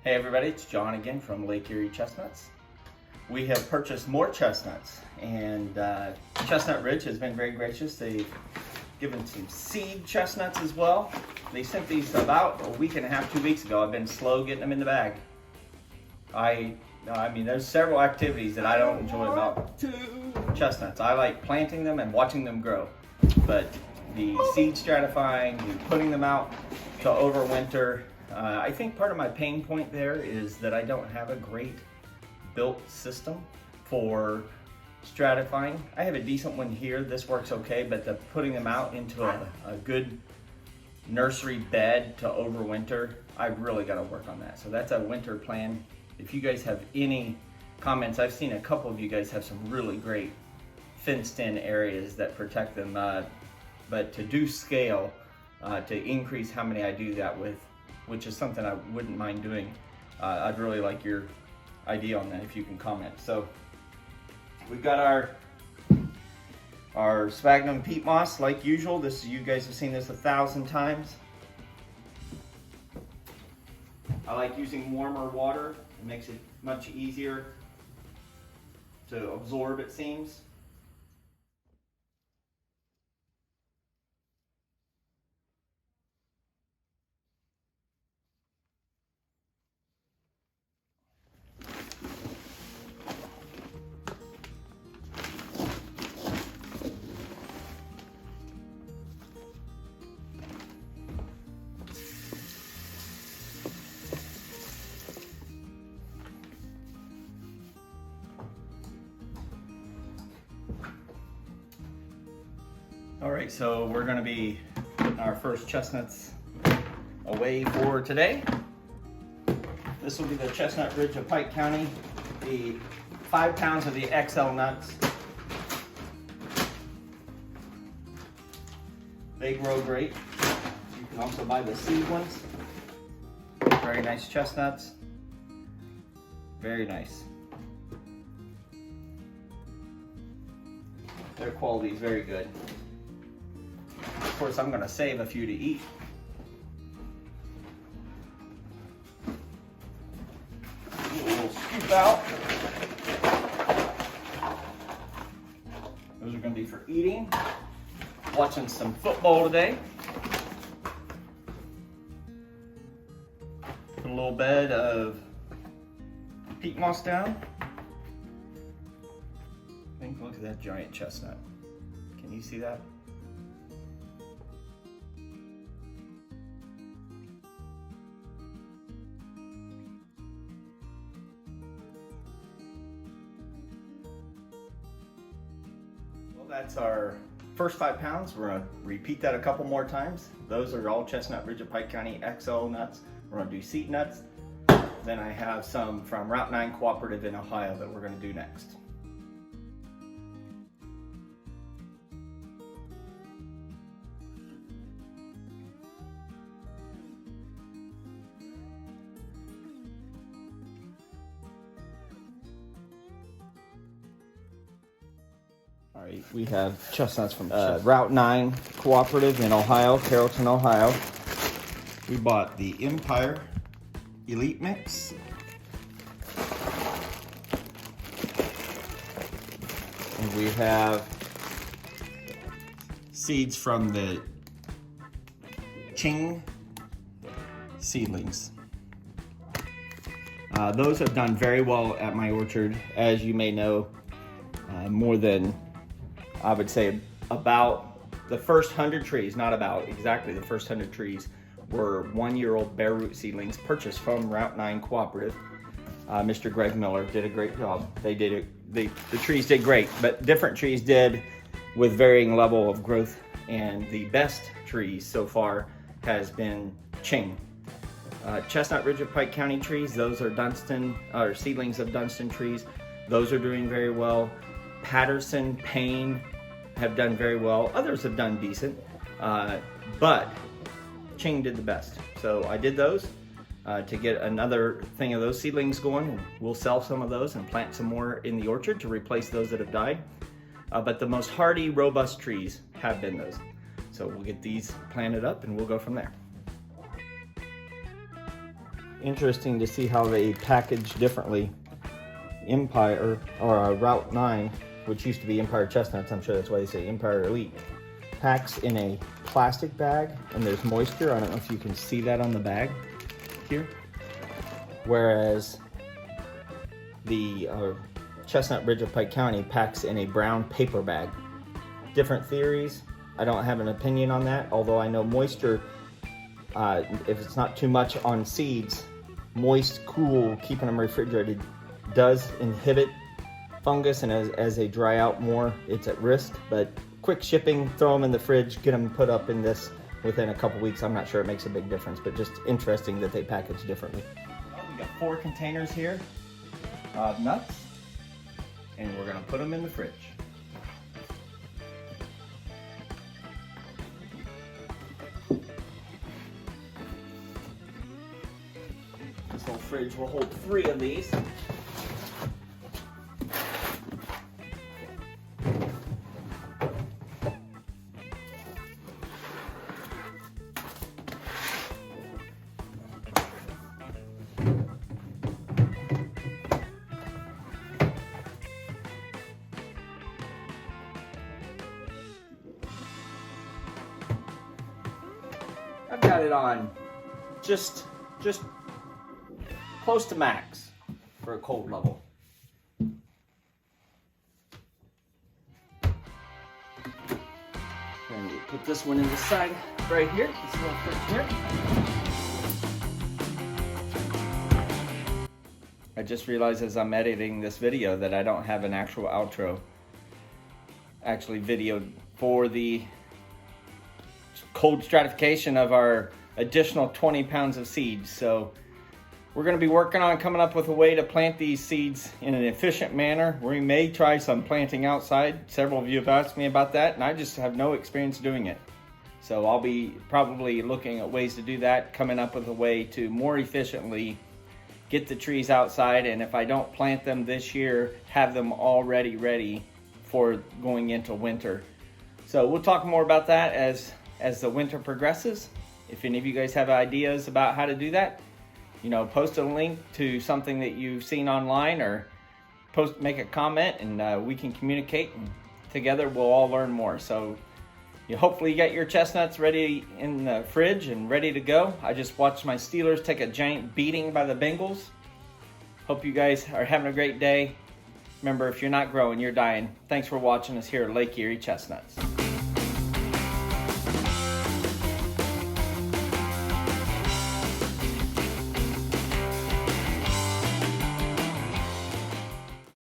Hey everybody, it's John again from Lake Erie Chestnuts. We have purchased more chestnuts, and Chestnut Ridge has been very gracious. They've given some seed chestnuts as well. They sent these about a week and a half, 2 weeks ago. I've been slow getting them in the bag. I mean, there's several activities that I don't enjoy about chestnuts. I like planting them and watching them grow, but the seed stratifying, the putting them out to overwinter, I think part of my pain point there is that I don't have a great built system for stratifying. I have a decent one here, this works okay, but the putting them out into a good nursery bed to overwinter, I've really got to work on that. So that's a winter plan. If you guys have any comments, I've seen a couple of you guys have some really great fenced in areas that protect them, but to do scale, to increase how many I do that with, which is something I wouldn't mind doing. I'd really like your idea on that if you can comment. So we've got our sphagnum peat moss like usual. This, you guys have seen this 1,000 times. I like using warmer water. It makes it much easier to absorb, it seems. All right, so we're gonna be putting our first chestnuts away for today. This will be the Chestnut Ridge of Pike County, the 5 pounds of the XL nuts. They grow great. You can also buy the seed ones. Very nice chestnuts. Very nice. Their quality is very good. Of course, I'm gonna save a few to eat. A little scoop out. Those are gonna be for eating. Watching some football today. Put a little bed of peat moss down. I think, look at that giant chestnut. Can you see that? That's our first 5 pounds. We're gonna repeat that a couple more times. Those are all Chestnut Ridge of Pike County XO nuts. We're gonna do seed nuts. Then I have some from Route 9 Cooperative in Ohio that we're gonna do next. All right, we have chestnuts from Route 9 Cooperative in Ohio, Carrollton, Ohio. We bought the Empire Elite mix. And we have seeds from the Qing Seedlings. Those have done very well at my orchard. As you may know, more than, I would say, about the first 100 trees, not about, exactly the first 100 trees were 1-year-old bare root seedlings purchased from Route 9 Cooperative. Mr. Greg Miller did a great job. They did it, the trees did great, but different trees did with varying level of growth, and the best trees so far has been Qing. Chestnut Ridge of Pike County trees, those are Dunstan, or seedlings of Dunstan trees. Those are doing very well. Patterson, Payne have done very well. Others have done decent, but Qing did the best. So I did those to get another thing of those seedlings going. We'll sell some of those and plant some more in the orchard to replace those that have died. But the most hardy, robust trees have been those. So we'll get these planted up and we'll go from there. interesting to see how they package differently. Empire, or Route 9, which used to be Empire Chestnuts, I'm sure that's why they say Empire Elite, packs in a plastic bag, and there's moisture. I don't know if you can see that on the bag here. Whereas the Chestnut Ridge of Pike County packs in a brown paper bag. Different theories. I don't have an opinion on that, although I know moisture, if it's not too much on seeds, moist, cool, keeping them refrigerated does inhibit fungus, and as they dry out more, it's at risk. But quick shipping, throw them in the fridge, get them put up in this within a couple weeks. I'm not sure it makes a big difference, but just interesting that they package differently. We got 4 containers here of nuts, and we're gonna put them in the fridge. This whole fridge will hold 3 of these. I've got it on just close to max for a cold level. And we put this one in the side right here, this little fridge here. I just realized as I'm editing this video that I don't have an actual outro actually videoed for the cold stratification of our additional 20 pounds of seeds. So we're going to be working on coming up with a way to plant these seeds in an efficient manner. We may try some planting outside. Several of you have asked me about that, and I just have no experience doing it. So I'll be probably looking at ways to do that, coming up with a way to more efficiently get the trees outside, and if I don't plant them this year, have them already ready for going into winter. So we'll talk more about that as the winter progresses. If any of you guys have ideas about how to do that, post a link to something that you've seen online, or make a comment, and we can communicate, and together we'll all learn more. So you hopefully get your chestnuts ready in the fridge and ready to go. I just watched my Steelers take a giant beating by the Bengals. Hope you guys are having a great day. Remember, if you're not growing, you're dying. Thanks for watching us here at Lake Erie Chestnuts.